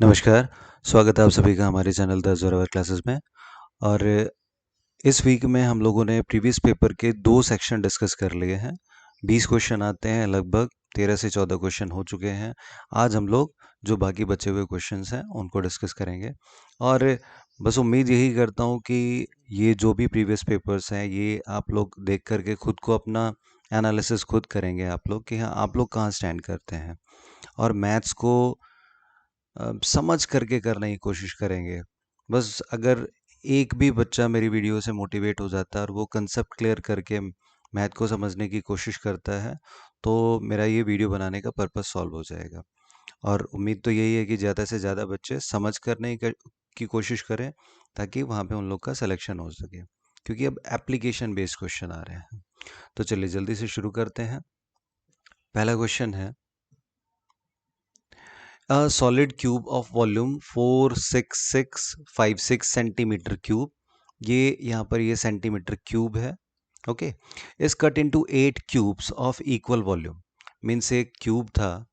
नमस्कार, स्वागत है आप सभी का हमारे चैनल द ज़ोरावर क्लासेस में। और इस वीक में हम लोगों ने प्रीवियस पेपर के 2 सेक्शन डिस्कस कर लिए हैं। 20 क्वेश्चन आते हैं, लगभग 13 से 14 क्वेश्चन हो चुके हैं। आज हम लोग जो बाकी बचे हुए क्वेश्चंस हैं उनको डिस्कस करेंगे। और बस उम्मीद यही करता हूँ कि ये जो भी प्रीवियस पेपर्स हैं ये आप लोग देख करके खुद को अपना एनालिसिस खुद करेंगे आप लोग कि हाँ आप लोग कहाँ स्टैंड करते हैं। और मैथ्स को समझ करके करने की कोशिश करेंगे। बस अगर एक भी बच्चा मेरी वीडियो से मोटिवेट हो जाता है और वो कंसेप्ट क्लियर करके मैथ को समझने की कोशिश करता है तो मेरा ये वीडियो बनाने का पर्पस सॉल्व हो जाएगा। और उम्मीद तो यही है कि ज़्यादा से ज़्यादा बच्चे समझ करने की कोशिश करें ताकि वहाँ पे उन लोग का सिलेक्शन हो सके, क्योंकि अब एप्लीकेशन बेस्ड क्वेश्चन आ रहे हैं। तो चलिए जल्दी से शुरू करते हैं। पहला क्वेश्चन है, A solid cube of volume 46656 centimetre cube, ये यहाँ पर ये सेंटीमीटर क्यूब है, okay, is cut into 8 cubes of equal volume. Means एक क्यूब था,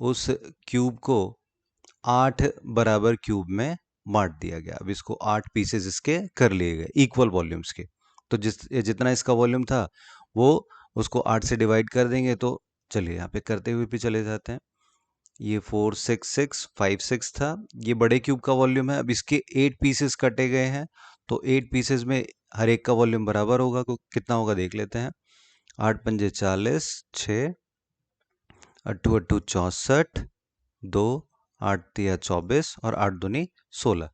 उस क्यूब को 8 बराबर क्यूब में बांट दिया गया। अब इसको 8 पीसेस इसके कर लिए गए इक्वल वॉल्यूम्स के। तो जितना इसका वॉल्यूम था वो उसको 8 से डिवाइड कर देंगे। तो चलिए यहाँ पे करते हुए भी चले जाते हैं। ये 46656 था, ये बड़े क्यूब का वॉल्यूम है। अब इसके 8 पीसेस कटे गए हैं तो 8 पीसेस में हर एक का वॉल्यूम बराबर होगा। कितना होगा देख लेते हैं। 8 पंजे 40, 6 अट्ठू अट्ठू 64, 2 8 तिया 24 और 8 दूनी 16।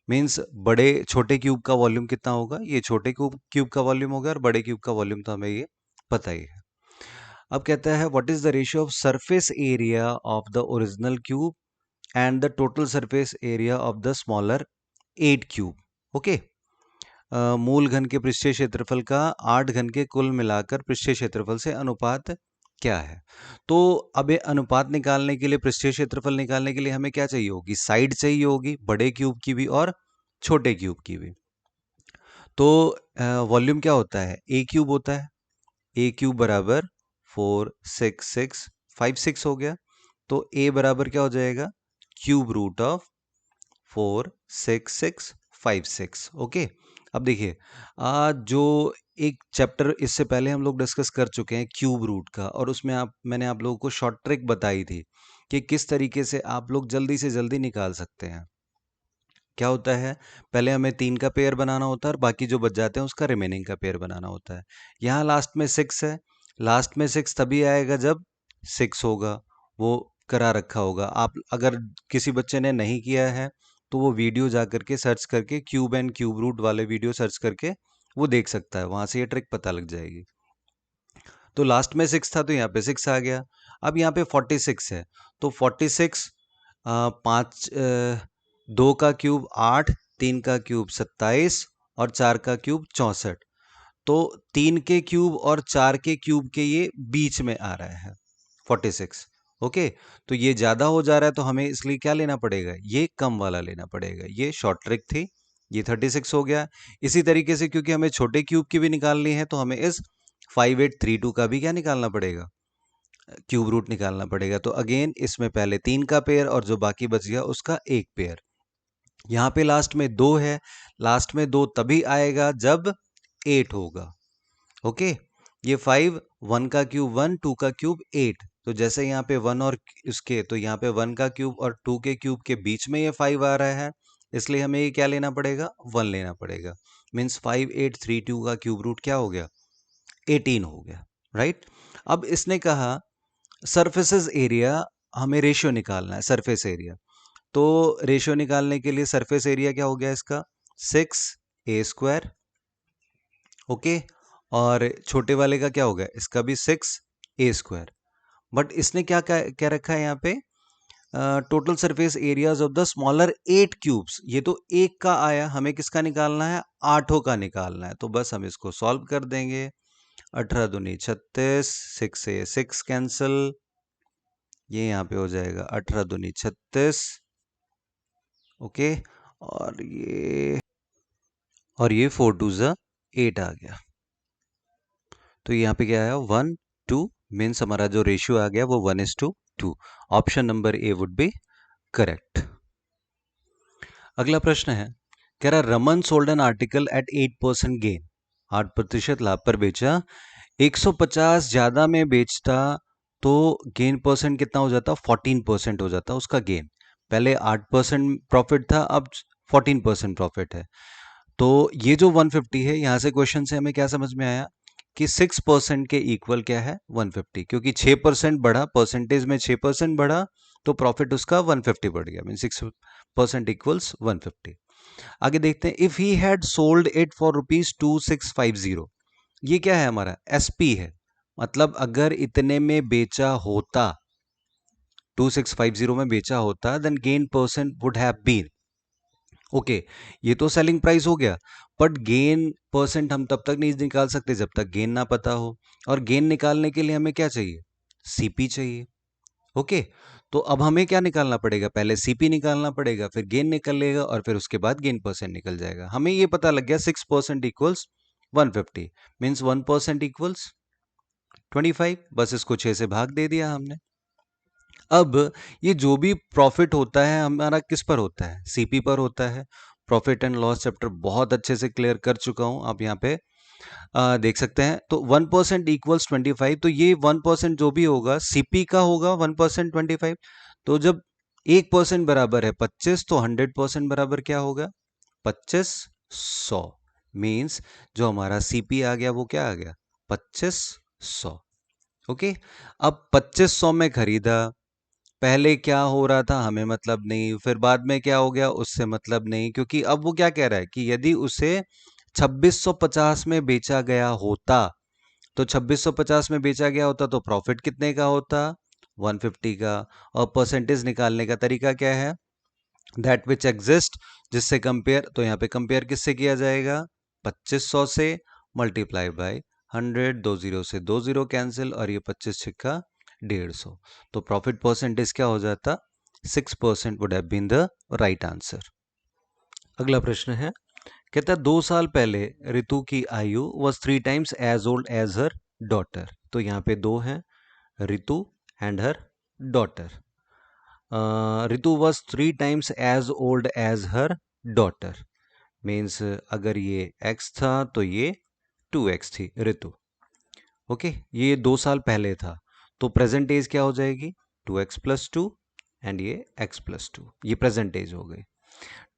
मीन्स बड़े छोटे क्यूब का वॉल्यूम कितना होगा, ये छोटे क्यूब का वॉल्यूम होगा और बड़े क्यूब का वॉल्यूम तो हमें ये पता ही है। अब कहता है what is the ratio of surface area of the original cube and the total surface area of the smaller 8 cube. Okay, मूल घन के पृष्ठीय क्षेत्रफल का 8 घन के कुल मिलाकर पृष्ठीय क्षेत्रफल से अनुपात क्या है। तो अब ये अनुपात निकालने के लिए, पृष्ठीय क्षेत्रफल निकालने के लिए हमें क्या चाहिए होगी, साइड चाहिए होगी, बड़े क्यूब की भी और छोटे क्यूब की भी। तो वॉल्यूम क्या होता है, ए क्यूब होता है। ए क्यूब बराबर 46656 हो गया। तो ए बराबर क्या हो जाएगा, क्यूब रूट ऑफ 46656। ओके, अब देखिए जो एक चैप्टर इससे पहले हम लोग डिस्कस कर चुके हैं क्यूब रूट का, और उसमें मैंने आप लोगों को शॉर्ट ट्रिक बताई थी कि किस तरीके से आप लोग जल्दी से जल्दी निकाल सकते हैं। क्या होता है, पहले हमें 3 का पेयर बनाना होता है और बाकी जो बच जाते हैं उसका रिमेनिंग का पेयर बनाना होता है। यहाँ लास्ट में 6 है, लास्ट में 6 तभी आएगा जब 6 होगा, वो करा रखा होगा। आप अगर किसी बच्चे ने नहीं किया है तो वो वीडियो जा करके सर्च करके क्यूब एंड क्यूब रूट वाले वीडियो सर्च करके वो देख सकता है, वहां से ये ट्रिक पता लग जाएगी। तो लास्ट में 6 था तो यहाँ पे 6 आ गया। अब यहाँ पे 46 है तो 46 पाँच 2 का क्यूब 8, 3 का क्यूब 27 और 4 का क्यूब 64। तो 3 के क्यूब और 4 के क्यूब के ये बीच में आ रहा है 46। ओके, तो ये ज्यादा हो जा रहा है तो हमें इसलिए क्या लेना पड़ेगा, ये कम वाला लेना पड़ेगा। ये शॉर्ट ट्रिक थी, ये 36 हो गया। इसी तरीके से क्योंकि हमें छोटे क्यूब की भी निकालनी है तो हमें इस 5832 का भी क्या निकालना पड़ेगा, क्यूब रूट निकालना पड़ेगा। तो अगेन इसमें पहले 3 का पेयर और जो बाकी बच गया उसका एक पेयर। यहाँ पे लास्ट में 2 है, लास्ट में 2 तभी आएगा जब 8 होगा। ओके, ये 5, 1 का क्यूब 1, 2 का क्यूब 8। तो जैसे यहाँ पे 1 और इसके, तो यहाँ पे 1 का क्यूब और 2 के क्यूब के बीच में ये 5 आ रहा है, इसलिए हमें ये क्या लेना पड़ेगा, 1 लेना पड़ेगा। मीन्स 5832 का क्यूब रूट क्या हो गया, 18 हो गया, राइट। अब इसने कहा सरफेसेस एरिया, हमें रेशियो निकालना है सरफेस एरिया। तो रेशियो निकालने के लिए सरफेस एरिया क्या हो गया इसका, 6a²। ओके, और छोटे वाले का क्या हो गया, इसका भी 6a²। बट इसने क्या क्या, क्या रखा है यहाँ पे, total surface areas of the smaller 8 cubes. ये तो एक का आया, हमें किसका निकालना है, आठों का निकालना है। तो बस हम इसको सॉल्व कर देंगे। 18 दूनी 36, 6 से 6 कैंसिल, ये यहाँ पे हो जाएगा 18 दूनी 36। ओके, और ये 4 2 ज़ा 8 आ गया। तो यहाँ पे क्या आया, 1 2, मीन्स हमारा जो रेशियो आ गया वो 1:2। Option number A would be correct. अगला प्रश्न है, कह रहा Raman sold an article at 8% gain, 8% लाभ पर बेचा, 150 ज्यादा में बेचता तो गेन परसेंट कितना हो जाता, 14% हो जाता उसका गेन। पहले 8% प्रॉफिट था, अब 14% प्रॉफिट है। तो ये जो 150 है, यहां से क्वेश्चन से हमें क्या समझ में आया कि 6% के इक्वल क्या है 150, क्योंकि 6% बढ़ा, परसेंटेज में 6% बढ़ा, तो प्रॉफिट उसका 150 बढ़ गया, मीन 6% इक्वल्स 150। आगे देखते हैं, if he had sold it for ₹2650, ये क्या है हमारा एसपी है, मतलब अगर इतने में बेचा होता, 2650 में बेचा होता, then gain percent would have been, okay, ये तो सेलिंग प्राइस हो गया, बट गेन परसेंट हम तब तक नहीं निकाल सकते जब तक गेन ना पता हो, और गेन निकालने के लिए हमें क्या चाहिए, सीपी चाहिए। ओके, तो अब हमें क्या निकालना पड़ेगा, पहले सीपी निकालना पड़ेगा, फिर गेन निकलेगा, और फिर उसके बाद गेन परसेंट निकल जाएगा। हमें ये पता लग गया 6% इक्वल्स 150, मीन्स 1% इक्वल्स 25, बस इसको 6 से भाग दे दिया हमने। अब ये जो भी प्रॉफिट होता है हमारा किस पर होता है, सीपी पर होता है। प्रॉफिट एंड लॉस चैप्टर बहुत अच्छे से क्लियर कर चुका हूं, आप यहाँ पे देख सकते हैं। तो 1% इक्वल्स 25, तो ये 1% जो भी होगा सीपी का होगा 1% 25। तो जब 1% बराबर है 25, तो 100% बराबर क्या होगा 2500, मीन्स जो हमारा सीपी आ गया वो क्या आ गया 2500। ओके, अब 2500 में खरीदा, पहले क्या हो रहा था हमें मतलब नहीं, फिर बाद में क्या हो गया उससे मतलब नहीं, क्योंकि अब वो क्या कह रहा है कि यदि उसे 2650 में बेचा गया होता, तो 2650 में बेचा गया होता तो प्रॉफिट कितने का होता 150 का। और परसेंटेज निकालने का तरीका क्या है, दैट विच एग्जिस्ट, जिससे कंपेयर, तो यहाँ पे कंपेयर किससे किया जाएगा 2500 से, मल्टीप्लाई बाय 100, 20 से 20 कैंसिल, और ये 25 छिक्का 150, तो प्रॉफिट परसेंटेज क्या हो जाता 6% would have been the right answer. अगला प्रश्न है, कहता है 2 साल पहले रितु की आयु was 3 times as old as her daughter. तो यहाँ पे दो हैं, Ritu and her daughter. Ritu was 3 times as old as her daughter, means अगर ये x था तो ये 2x थी रितु। ओके, ये 2 साल पहले था, तो प्रेजेंट एज क्या हो जाएगी 2x+2, एंड ये x+2, ये प्रेजेंट एज हो गई।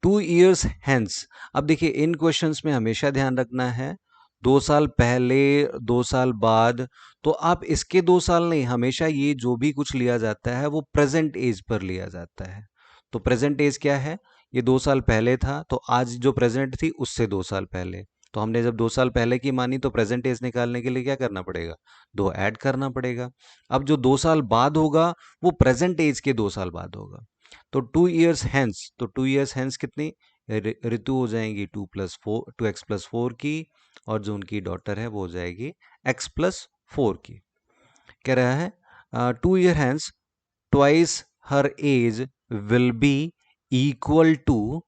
2 years hence, अब देखिए इन क्वेश्चंस में हमेशा ध्यान रखना है 2 साल पहले, 2 साल बाद, तो आप इसके 2 साल नहीं, हमेशा ये जो भी कुछ लिया जाता है वो प्रेजेंट एज पर लिया जाता है। तो प्रेजेंट एज क्या है, ये 2 साल पहले था, तो आज जो प्रेजेंट थी उससे 2 साल पहले, तो हमने जब 2 साल पहले की मानी तो प्रेजेंट एज निकालने के लिए क्या करना पड़ेगा, दो ऐड करना पड़ेगा। अब जो 2 साल बाद होगा वो प्रेजेंट एज के 2 साल बाद होगा। तो 2 years hence, तो 2 years hence कितनी ऋतु हो जाएंगी 2+4, 2x+4 की, और जो उनकी डॉटर है वो हो जाएगी x+4 की। कह रहा है 2 year hence twice her age will be equal to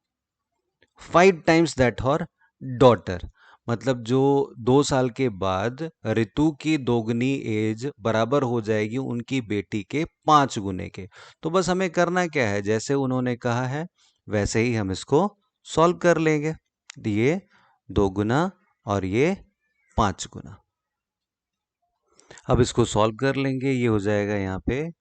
5 times that her daughter, मतलब जो 2 साल के बाद ऋतु की दोगुनी एज बराबर हो जाएगी उनकी बेटी के 5 गुने के। तो बस हमें करना क्या है, जैसे उन्होंने कहा है वैसे ही हम इसको सॉल्व कर लेंगे। ये 2 गुना और ये 5 गुना, अब इसको सॉल्व कर लेंगे, ये हो जाएगा यहाँ पे,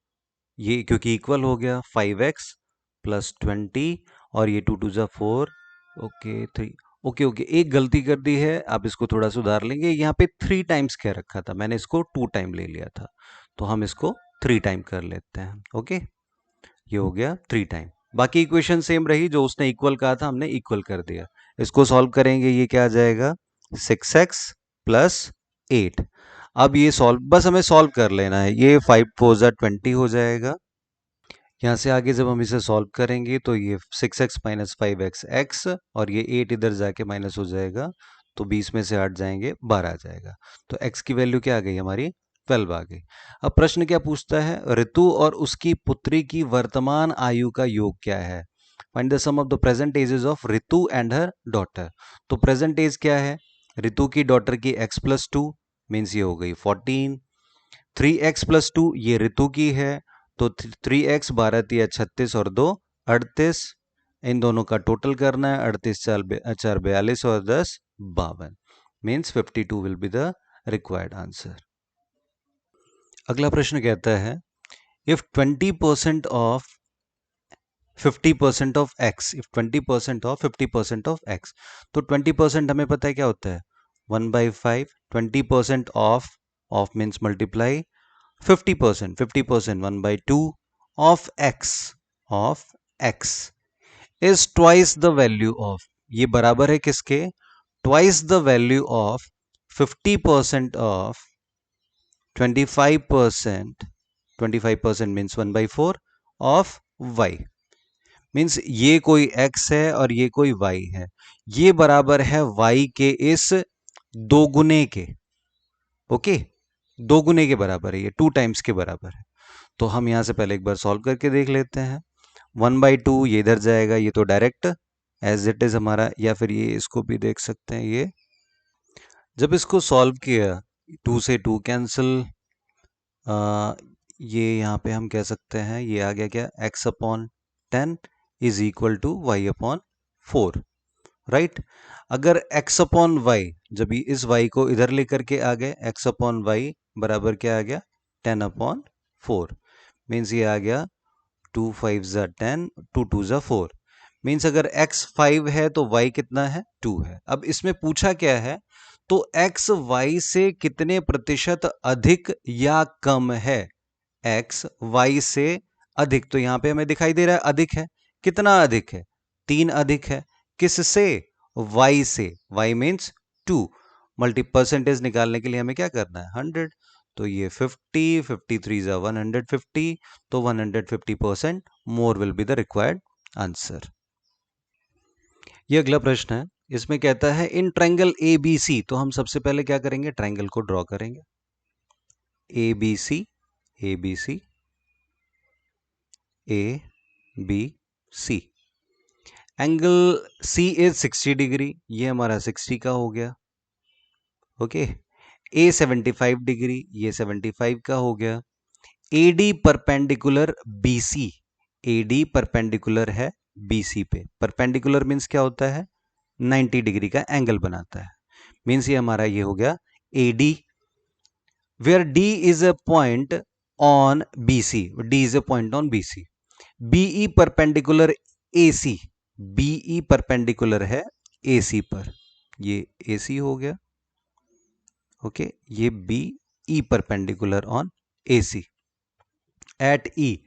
ये क्योंकि इक्वल हो गया 5x+20, और ये 2 2 4, ओके 3, ओके ओके, एक गलती कर दी है, आप इसको थोड़ा सुधार लेंगे, यहाँ पे 3 टाइम्स क्या रखा था, मैंने इसको 2 टाइम ले लिया था, तो हम इसको 3 टाइम कर लेते हैं। ओके, ये हो गया 3 टाइम, बाकी इक्वेशन सेम रही, जो उसने इक्वल कहा था हमने इक्वल कर दिया। इसको सॉल्व करेंगे, ये क्या आ जाएगा 6x+8। अब ये सॉल्व, बस हमें सॉल्व कर लेना है, ये 5 4 20 हो जाएगा। यहाँ से आगे जब हम इसे सॉल्व करेंगे तो ये 6x - 5x x, और ये 8 इधर जाके माइनस हो जाएगा, तो 20 में से 8 जाएंगे 12 आ जाएगा, तो x की वैल्यू क्या आ गई हमारी 12 आ गई। अब प्रश्न क्या पूछता है, ऋतु और उसकी पुत्री की वर्तमान आयु का योग क्या है, find the sum of the present ages of Ritu and her daughter. तो प्रेजेंट एज क्या है, ऋतु की डॉटर की x+2, मीन्स ये हो गई 14, 3x+2 ये ऋतु की है, तो 3x 12 3 36 और 2 38, इन दोनों का टोटल करना है, 38 4 42 और 10 52, means 52 will be the required answer. अगला प्रश्न कहता है if 20% of 50% of x, if 20% of 50% of x, तो 20% हमें पता है क्या होता है 1/5, 20% of means multiply 50%, 50% 1/2 of x is twice the value of, ये बराबर है किसके, twice the value of 50% of 25%, 25% means 1/4 of y, means ये कोई x है और ये कोई y है, ये बराबर है y के इस दोगुने के, ओके, दोगुने के बराबर है, ये 2 टाइम्स के बराबर है। तो हम यहां से पहले एक बार सॉल्व करके देख लेते हैं। 1/2 ये इधर जाएगा, ये तो डायरेक्ट एज इट इज हमारा, या फिर ये इसको भी देख सकते हैं, ये जब इसको सॉल्व किया 2 से 2 कैंसिल, ये यहाँ पे हम कह सकते हैं ये आ गया क्या, x/10 is equal to y/4, right. अगर x/y, जब इस y को इधर लेकर के आ गए, x/y बराबर क्या आ गया 10/4, मीन्स ये आ गया 2 5 ज़ा 10, 2 2 ज़ा 4, मीन्स अगर x 5 है तो y कितना है 2 है। अब इसमें पूछा क्या है, तो x y से कितने प्रतिशत अधिक या कम है, x y से अधिक, तो यहां पे हमें दिखाई दे रहा है अधिक है, कितना अधिक है 3 अधिक है, किससे, y से, y मीन्स 2, मल्टी परसेंटेज निकालने के लिए हमें क्या करना है 100, तो ये 50, 53 ज़ा 150, तो 150% more will be the required answer. ये अगला प्रश्न है, इसमें कहता है इन ट्रायंगल ए बी सी, तो हम सबसे पहले क्या करेंगे, ट्रायंगल को ड्रॉ करेंगे, A B C, A B C, A B C, angle C is 60 degree, ये हमारा 60 का हो गया, ओके। ए 75 डिग्री, ये 75 का हो गया। AD perpendicular BC, AD perpendicular है बीसी पे, परपेंडिकुलर मीन्स क्या होता है 90 डिग्री का एंगल बनाता है, मीन्स ये हमारा ये हो गया AD, where D is a point on BC, D is a point on BC. BE perpendicular AC, BE perpendicular है एसी पर, ये एसी हो गया, ओके, ये BE perpendicular on AC at E,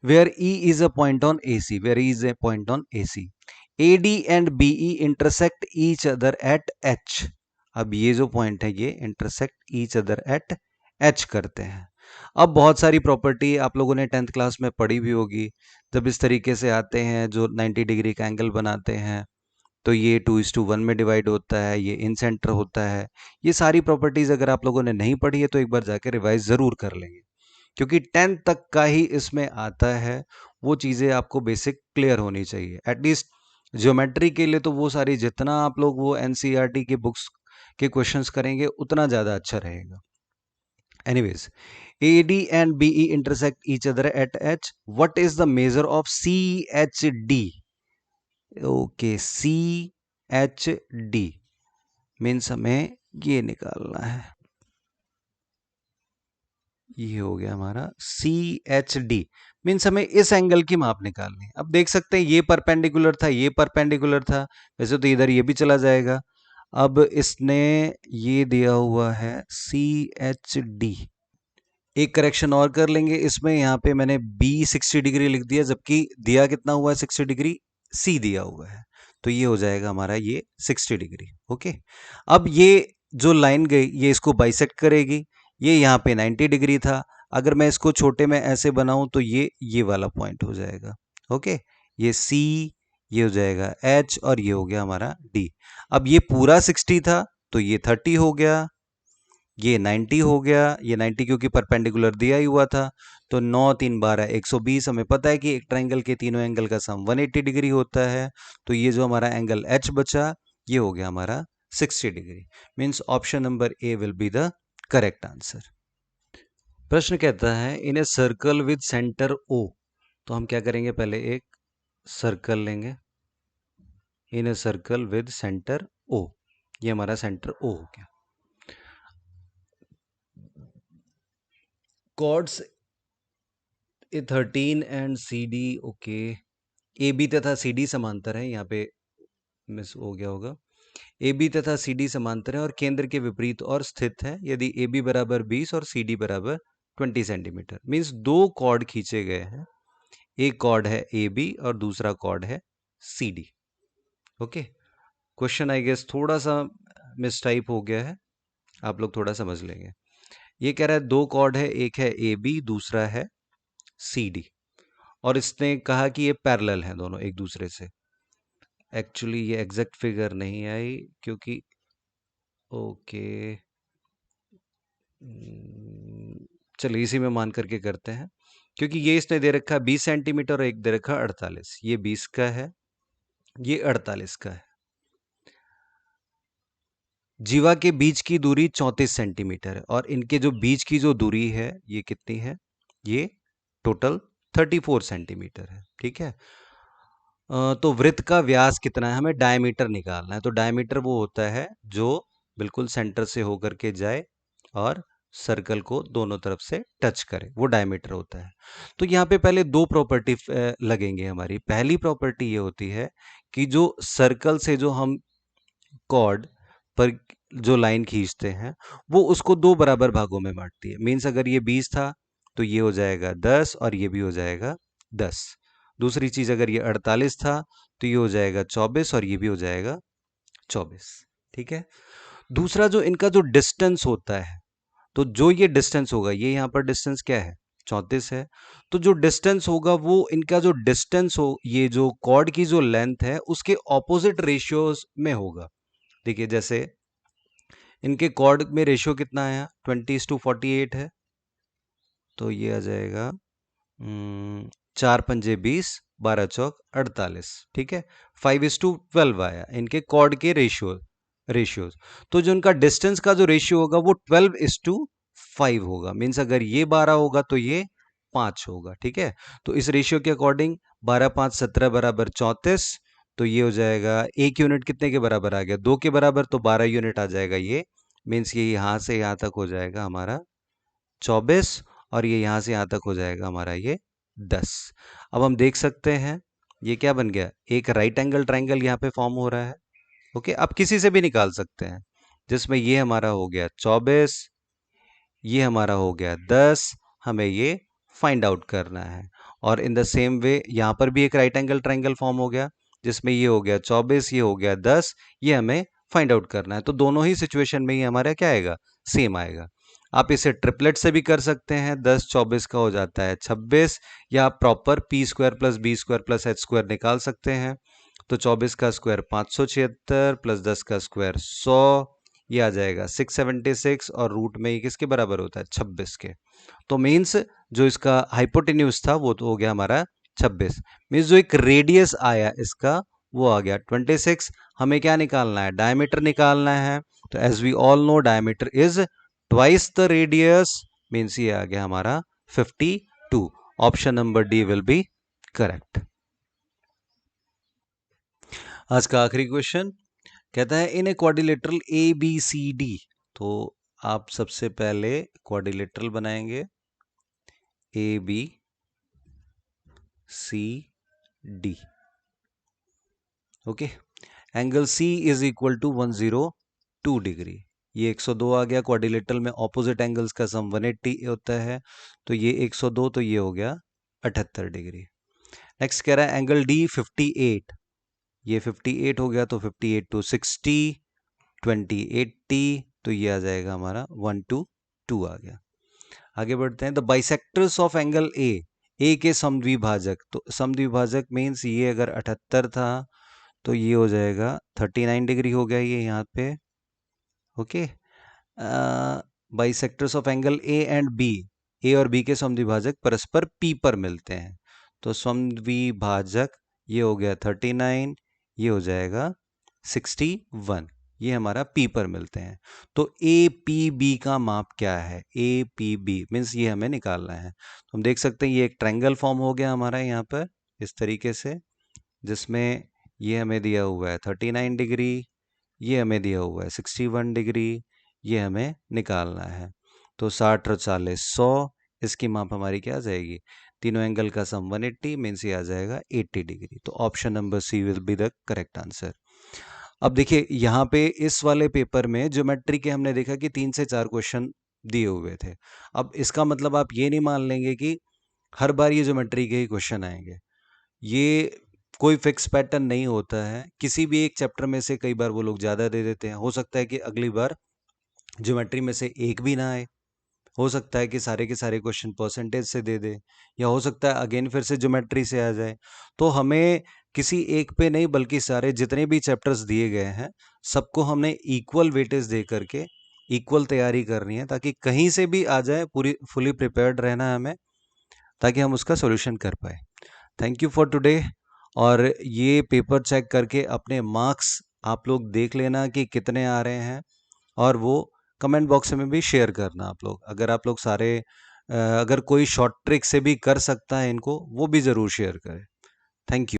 where E is a point on AC, where E is a point on AC. AD and BE intersect each other at H. अब ये जो point है ये intersect each other at H करते हैं। अब बहुत सारी प्रॉपर्टी आप लोगों ने 10th क्लास में पढ़ी भी होगी, जब इस तरीके से आते हैं जो 90 डिग्री का एंगल बनाते हैं, तो ये 2:1 में डिवाइड होता है, ये इन सेंटर होता है। ये सारी प्रॉपर्टीज अगर आप लोगों ने नहीं पढ़ी है तो एक बार जाकर रिवाइज जरूर कर लेंगे, क्योंकि 10th तक का ही इसमें आता है, वो चीज़ें आपको बेसिक क्लियर होनी चाहिए। एटलीस्ट ज्योमेट्री के लिए तो वो सारी, जितना आप लोग वो एनसीईआरटी के बुक्स के क्वेश्चंस करेंगे उतना ज़्यादा अच्छा रहेगा। Anyways, AD and BE intersect each other at H. What is the measure of CHD? Okay, CHD means हमें ये निकालना है, ये हो गया हमारा CHD, मीन्स हमें इस एंगल की माप निकालनी है। अब देख सकते हैं ये परपेंडिकुलर था, ये परपेंडिकुलर था, वैसे तो इधर ये भी चला जाएगा। अब इसने ये दिया हुआ है CHD, एक करेक्शन और कर लेंगे इसमें, यहाँ पे मैंने B 60 डिग्री लिख दिया, जबकि दिया कितना हुआ है 60 डिग्री, C दिया हुआ है, तो ये हो जाएगा हमारा ये 60 डिग्री, ओके। अब ये जो लाइन गई ये इसको बाइसेक्ट करेगी, ये यहाँ पे 90 डिग्री था, अगर मैं इसको छोटे में ऐसे बनाऊं तो ये वाला पॉइंट हो जाएगा, ओके, ये C, ये हो जाएगा H और ये हो गया हमारा D। अब ये पूरा 60 था तो ये 30 हो गया, ये 90 हो गया, ये 90 क्योंकि परपेंडिकुलर दिया ही हुआ था, तो 9 3 12 120, हमें पता है कि एक ट्रायंगल के तीनों एंगल का सम 180 डिग्री होता है, तो ये जो हमारा एंगल H बचा ये हो गया हमारा 60 degree, means option number A will be the correct answer. प्रश्न कहता है in a circle with centre O, तो हम क्या करेंगे, पहले एक सर्कल लेंगे, in a circle with centre O, ये हमारा सेंटर ओ हो गया। Chords A 13 and C D, okay. A B तथा सी डी समांतर है, यहाँ पे मिस हो गया होगा। ए बी तथा सी डी समांतर है और केंद्र के विपरीत और स्थित है यदि ए बी बराबर 20 और सी डी बराबर 20 सेंटीमीटर। मीन्स दो कॉर्ड खींचे गए हैं, एक कॉर्ड है ए बी और दूसरा कॉर्ड है C D. Okay, question I guess थोड़ा सा मिस टाइप हो गया है, आप लोग थोड़ा समझ लेंगे। ये कह रहा है दो कॉर्ड है, एक है ए बी दूसरा है सी डी, और इसने कहा कि ये पैरेलल हैं दोनों एक दूसरे से। एक्चुअली ये एग्जैक्ट फिगर नहीं आई क्योंकि ओके, चलिए इसी में मान करके करते हैं, क्योंकि ये इसने दे रखा है 20 सेंटीमीटर और एक दे रखा है 48। ये 20 का है, ये 48 का है। जीवा के बीच की दूरी 34 सेंटीमीटर है और इनके जो बीच की जो दूरी है ये कितनी है, ये टोटल 34 सेंटीमीटर है। ठीक है, तो वृत्त का व्यास कितना है, हमें डायमीटर निकालना है। तो डायमीटर वो होता है जो बिल्कुल सेंटर से होकर के जाए और सर्कल को दोनों तरफ से टच करे, वो डायमीटर होता है। तो यहाँ पे पहले दो प्रॉपर्टी लगेंगे हमारी। पहली प्रॉपर्टी ये होती है कि जो सर्कल से जो हम कॉर्ड पर जो लाइन खींचते हैं वो उसको दो बराबर भागों में बांटती है। मीन्स अगर ये 20 था तो ये हो जाएगा 10 और ये भी हो जाएगा 10। दूसरी चीज, अगर ये 48 था तो ये हो जाएगा 24 और ये भी हो जाएगा 24। ठीक है, दूसरा जो इनका जो डिस्टेंस होता है, तो जो ये डिस्टेंस होगा, ये यहाँ पर डिस्टेंस क्या है 34 है, तो जो डिस्टेंस होगा वो इनका जो डिस्टेंस हो, ये जो कॉर्ड की जो लेंथ है उसके ऑपोजिट रेशियोज में होगा। देखिए जैसे इनके कॉर्ड में रेशियो कितना आया, 20:48 है, तो ये आ जाएगा 4×5 = 20, 12×4 = 48। ठीक है, 5:12 आया इनके कॉर्ड के रेशियोज। तो जो इनका डिस्टेंस का जो रेशियो होगा वो 12:5 होगा। मीन्स अगर ये 12 होगा तो ये 5 होगा। ठीक है, तो इस रेशियो के अकॉर्डिंग 12 5 17 बराबर 34, तो ये हो जाएगा एक यूनिट कितने के बराबर आ गया, 2 के बराबर, तो 12 यूनिट आ जाएगा ये। मीन्स ये यहाँ से यहाँ तक हो जाएगा हमारा 24 और ये यहाँ से यहाँ तक हो जाएगा हमारा ये 10। अब हम देख सकते हैं ये क्या बन गया, एक राइट एंगल ट्राइंगल यहाँ पे फॉर्म हो रहा है। ओके, आप किसी से भी निकाल सकते हैं, जिसमें ये हमारा हो गया 24, ये हमारा हो गया 10, हमें ये फाइंड आउट करना है। और इन द सेम वे यहाँ पर भी एक राइट एंगल ट्राइंगल फॉर्म हो गया, जिसमें ये हो गया 24, ये हो गया 10, ये हमें फाइंड आउट करना है। तो दोनों ही सिचुएशन में ये हमारा क्या आएगा, सेम आएगा। आप इसे ट्रिपलेट से भी कर सकते हैं, 10 24 का हो जाता है 26, या आप प्रॉपर p² + b² + h² निकाल सकते हैं। तो 24 का स्क्वायर 576 प्लस 10 का स्क्वायर 100, ये आ जाएगा 676, और रूट में ये किसके बराबर होता है, 26 के। तो मीन्स जो इसका हाइपोटेन्यूज था वो तो हो गया हमारा 26। मीन्स जो एक रेडियस आया इसका वो आ गया 26। हमें क्या निकालना है, डायमीटर निकालना है। तो as we all know diameter is twice the radius, means ये आ गया हमारा 52। Option number D will be correct. आज का आखिरी क्वेश्चन कहता है in a quadrilateral A B C D. तो आप सबसे पहले क्वाड्रिलेटरल बनाएंगे A B C D. Okay, angle C is equal to 102 degree. ये 102 आ गया, क्वाड्रिलेटरल में ऑपोजिट एंगल्स का सम 180 होता है, तो ये 102, तो ये हो गया 78 डिग्री। नेक्स्ट कह रहा है एंगल डी 58, ये 58 हो गया, तो 58 to 60 20 80, तो ये आ जाएगा हमारा 122 आ गया। आगे बढ़ते हैं, द बाइसेक्टर्स ऑफ एंगल ए के समद्विभाजक। तो समद्विभाजक मीन्स ये अगर 78 था तो ये हो जाएगा 39 डिग्री हो गया ये यहाँ पे। Okay, bisectors of angle A and B, A और बी के समद्विभाजक परस्पर पी पर मिलते हैं। तो समद्विभाजक ये हो गया 39, ये हो जाएगा 61, ये हमारा पी पर मिलते हैं। तो ए पी बी का माप क्या है, ए पी बी मीन्स ये हमें निकालना है। तो हम देख सकते हैं ये एक ट्रायंगल फॉर्म हो गया हमारा यहाँ पर इस तरीके से, जिसमें ये हमें दिया हुआ है 39 डिग्री, ये हमें दिया हुआ है 61 डिग्री, ये हमें निकालना है। तो 60 और 40 100, इसकी माप हमारी क्या आ जाएगी, तीनों एंगल का सम 180 मीन्स ये आ जाएगा 80 डिग्री। तो option number C will be the correct answer. अब देखिए यहाँ पे इस वाले पेपर में ज्योमेट्री के हमने देखा कि 3 से 4 क्वेश्चन दिए हुए थे। अब इसका मतलब आप ये नहीं मान लेंगे कि हर बार ये ज्योमेट्री के ही क्वेश्चन आएंगे। ये कोई फिक्स पैटर्न नहीं होता है, किसी भी एक चैप्टर में से कई बार वो लोग ज़्यादा दे देते हैं। हो सकता है कि अगली बार ज्योमेट्री में से एक भी ना आए, हो सकता है कि सारे के सारे क्वेश्चन परसेंटेज से दे दे, या हो सकता है अगेन फिर से ज्योमेट्री से आ जाए। तो हमें किसी एक पे नहीं बल्कि सारे जितने भी चैप्टर्स दिए गए हैं सबको हमने इक्वल वेटेज दे करके इक्वल तैयारी करनी है, ताकि कहीं से भी आ जाए पूरी फुली प्रिपेयर्ड रहना है हमें, ताकि हम उसका सॉल्यूशन कर पाए। Thank you for today. और ये पेपर चेक करके अपने मार्क्स आप लोग देख लेना कि कितने आ रहे हैं, और वो कमेंट बॉक्स में भी शेयर करना आप लोग। अगर आप लोग सारे अगर कोई शॉर्ट ट्रिक से भी कर सकता है इनको, वो भी ज़रूर शेयर करें। Thank you.